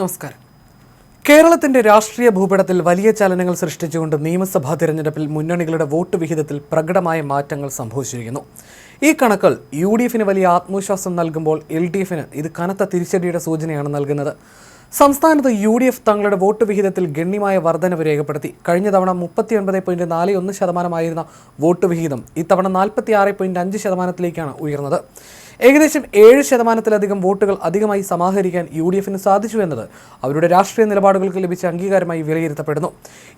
നമസ്കാരം. കേരളത്തിന്റെ രാഷ്ട്രീയ ഭൂപടത്തിൽ വലിയ ചലനങ്ങൾ സൃഷ്ടിച്ചുകൊണ്ട് നിയമസഭാ തിരഞ്ഞെടുപ്പിൽ മുന്നണികളുടെ വോട്ട് വിഹിതത്തിൽ പ്രകടമായ മാറ്റങ്ങൾ സംഭവിച്ചിരിക്കുന്നു. ഈ കണക്കുകൾ UDFന് വലിയ ആത്മവിശ്വാസം നൽകുമ്പോൾ LDFന് ഇത് കനത്ത തിരിച്ചടിയുടെ സൂചനയാണ് നൽകുന്നത്. സംസ്ഥാനത്ത് UDF തങ്ങളുടെ വോട്ട് വിഹിതത്തിൽ ഗണ്യമായ വർധനവ് രേഖപ്പെടുത്തി. കഴിഞ്ഞ തവണ 39.41% വോട്ട് വിഹിതം ഇത്തവണ 46.5% ഉയർന്നത്. ഏകദേശം 7%-ലധികം വോട്ടുകൾ അധികമായി സമാഹരിക്കാൻ UDFന് സാധിച്ചു എന്നത് അവരുടെ രാഷ്ട്രീയ നിലപാടുകൾക്ക് ലഭിച്ച അംഗീകാരമായി വിലയിരുത്തപ്പെടുന്നു.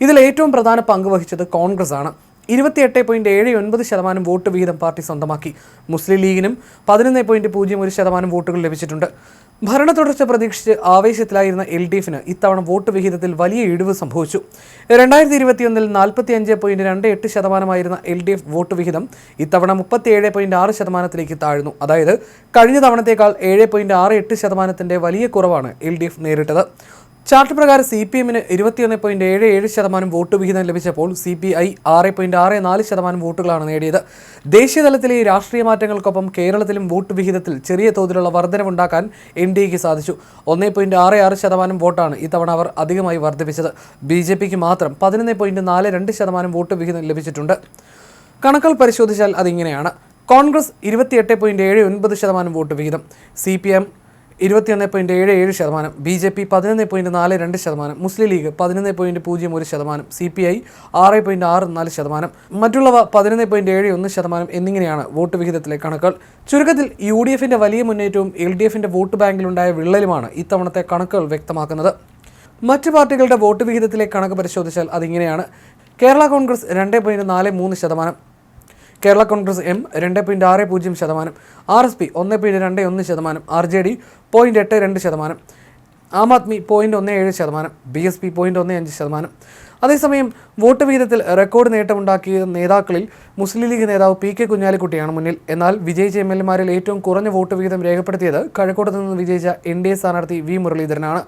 ഇതിൽ ഏറ്റവും പ്രധാന പങ്ക് വഹിച്ചത് കോൺഗ്രസ് ആണ്. 28.79% വോട്ട് വിഹിതം പാർട്ടി സ്വന്തമാക്കി. മുസ്ലിം ലീഗിനും 11.01% വോട്ടുകൾ ലഭിച്ചിട്ടുണ്ട്. ഭരണ തുടർച്ച പ്രതീക്ഷിച്ച് ആവേശത്തിലായിരുന്ന LDFന് ഇത്തവണ വോട്ട് വിഹിതത്തിൽ വലിയ ഇടിവ് സംഭവിച്ചു. 2021 45.28% LDF വോട്ട് വിഹിതം ഇത്തവണ 37.6% താഴ്ന്നു. അതായത് കഴിഞ്ഞ തവണത്തേക്കാൾ 7.68% വലിയ കുറവാണ് LDF നേരിട്ടത്. ചാർട്ട് പ്രകാരം CPMന് 21.77% വോട്ട് വിഹിതം ലഭിച്ചപ്പോൾ CPI 6.64% വോട്ടുകളാണ് നേടിയത്. ദേശീയതലത്തിലെ രാഷ്ട്രീയ മാറ്റങ്ങൾക്കൊപ്പം കേരളത്തിലും വോട്ട് വിഹിതത്തിൽ ചെറിയ തോതിലുള്ള വർധനവുണ്ടാക്കാൻ NDAക്ക് സാധിച്ചു. 1.66% വോട്ടാണ് ഇത്തവണ അവർ അധികമായി വർദ്ധിപ്പിച്ചത്. BJPക്ക് മാത്രം 11.42% വോട്ട് വിഹിതം ലഭിച്ചിട്ടുണ്ട്. കണക്കുകൾ പരിശോധിച്ചാൽ അതിങ്ങനെയാണ്. കോൺഗ്രസ് 28.79% വോട്ട് വിഹിതം, CPM 21.77%, BJP 11.42%, മുസ്ലിം ലീഗ് 11.01%, CPI 6.64%, മറ്റുള്ളവ 11.71% എന്നിങ്ങനെയാണ് വോട്ട് വിഹിതത്തിലെ കണക്കുകൾ. ചുരുക്കത്തിൽ UDFന്റെ വലിയ മുന്നേറ്റവും LDFന്റെ വോട്ട് ബാങ്കിലുണ്ടായ വിള്ളലുമാണ് ഇത്തവണത്തെ കണക്കുകൾ വ്യക്തമാക്കുന്നത്. മറ്റ് പാർട്ടികളുടെ വോട്ട് വിഹിതത്തിലെ കണക്ക് പരിശോധിച്ചാൽ അതിങ്ങനെയാണ്. Kerala Congress 2.43%, Kerala Congress M 2.60%, RSP 1.21%, RJD 0.82%, Aam Aadmi 0.17%, BSP 0.15%. അതേസമയം വോട്ട് വിഹിതത്തിൽ റെക്കോർഡ് നേട്ടമുണ്ടാക്കിയ നേതാക്കളിൽ മുസ്ലിം ലീഗ് നേതാവ് PK കുഞ്ഞാലിക്കുട്ടിയാണ് മുന്നിൽ. എന്നാൽ വിജയിച്ച MLAമാരിൽ ഏറ്റവും കുറഞ്ഞ വോട്ട് വിഹിതം രേഖപ്പെടുത്തിയത് കഴക്കൂട്ടത്ത് നിന്ന് വിജയിച്ച NDA സ്ഥാനാർത്ഥി V മുരളീധരനാണ്.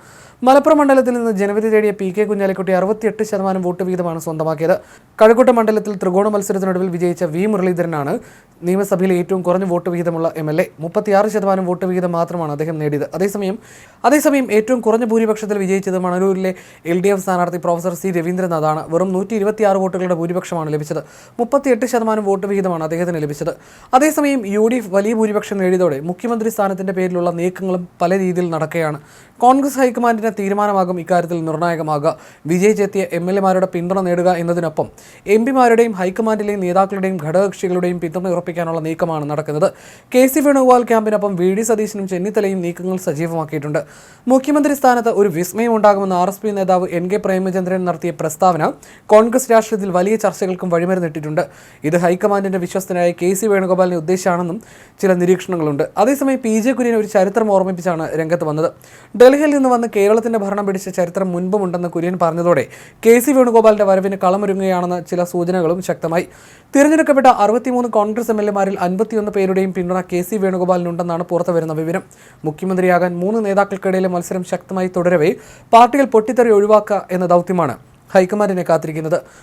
മലപ്പുറം മണ്ഡലത്തിൽ നിന്ന് ജനവിധി തേടിയ PK കുഞ്ഞാലിക്കുട്ടി 68% വോട്ട് വിഹിതമാണ് സ്വന്തമാക്കിയത്. കഴക്കൂട്ടം മണ്ഡലത്തിൽ ത്രികോണ മത്സരത്തിനൊടുവിൽ വിജയിച്ച V മുരളീധരനാണ് നിയമസഭയിലെ ഏറ്റവും കുറഞ്ഞ വോട്ട് വിഹിതമുള്ള MLA. 36% വോട്ട് വിഹിതം മാത്രമാണ് അദ്ദേഹം നേടിയത്. അതേസമയം ഏറ്റവും കുറഞ്ഞ ഭൂരിപക്ഷത്തിൽ വിജയിച്ചത് മണലൂരിലെ LDF സ്ഥാനാർത്ഥി പ്രൊഫസർ C രവീന്ദ്രനാഥാണ്. വെറും 126 വോട്ടുകളുടെ ഭൂരിപക്ഷമാണ് ലഭിച്ചത്. 38% വോട്ട് വിഹിതമാണ് അദ്ദേഹത്തിന് ലഭിച്ചത്. അതേസമയം UDF വലിയ ഭൂരിപക്ഷം നേടിയതോടെ മുഖ്യമന്ത്രി സ്ഥാനത്തിന്റെ പേരിലുള്ള നീക്കങ്ങളും പല രീതിയിൽ നടക്കുകയാണ്. കോൺഗ്രസ് ഹൈക്കമാൻഡിന്റെ തീരുമാനമാകും ഇക്കാര്യത്തിൽ നിർണായകമാകുക. വിജയിച്ചെത്തിയ MLAമാരുടെ പിന്തുണ നേടുക എന്നതിനൊപ്പം MPമാരുടെയും ഹൈക്കമാൻഡിലെയും നേതാക്കളുടെയും ഘടകകക്ഷികളുടെയും പിന്തുണ ഉറപ്പിക്കാനുള്ള നീക്കമാണ് നടക്കുന്നത്. KC വേണുഗോപാൽ ക്യാമ്പിനൊപ്പം VD സതീശനും ചെന്നിത്തലയും നീക്കങ്ങൾ സജീവമാക്കിയിട്ടുണ്ട്. മുഖ്യമന്ത്രി സ്ഥാനത്ത് ഒരു വിസ്മയം ഉണ്ടാകുമെന്ന് RSP നേതാവ് NK പ്രേമചന്ദ്രൻ നടത്തിയ പ്രസ്താവന കോൺഗ്രസ് രാഷ്ട്രീയത്തിൽ വലിയ ചർച്ചകൾക്കും വഴിമരുന്നിട്ടിട്ടുണ്ട്. ഇത് ഹൈക്കമാൻഡിന്റെ വിശ്വസ്തനായ KC വേണുഗോപാലിനെ ഉദ്ദേശിച്ചാണെന്നും ചില നിരീക്ഷണങ്ങളുണ്ട്. അതേസമയം PJ കുര്യൻ ഒരു ചരിത്രം ഓർമ്മിപ്പിച്ചാണ് രംഗത്ത് വന്നത്. ഡൽഹിയിൽ നിന്ന് വന്ന് കേരളത്തിന്റെ ഭരണം പിടിച്ച ചരിത്രം മുൻപുമുണ്ടെന്ന് കുര്യൻ പറഞ്ഞതോടെ KC വേണുഗോപാലിന്റെ വരവിന് കളമൊരുങ്ങുകയാണെന്ന ചില സൂചനകളും ശക്തമായി. തിരഞ്ഞെടുക്കപ്പെട്ട 63 കോൺഗ്രസ് MLAമാരിൽ 51 പേരുടെയും പിന്തുണ KC വേണുഗോപാലിനുണ്ടെന്നാണ് പുറത്തുവരുന്ന വിവരം. മുഖ്യമന്ത്രിയാകാൻ 3 നേതാക്കൾക്കിടയിലെ മത്സരം ശക്തമായി തുടരവേ പാർട്ടിയിൽ പൊട്ടിത്തെറി ഒഴിവാക്കുക എന്ന ദൗത്യമാണ് ഹൈക്കമാൻഡിനെ കാത്തിരിക്കുന്നത്.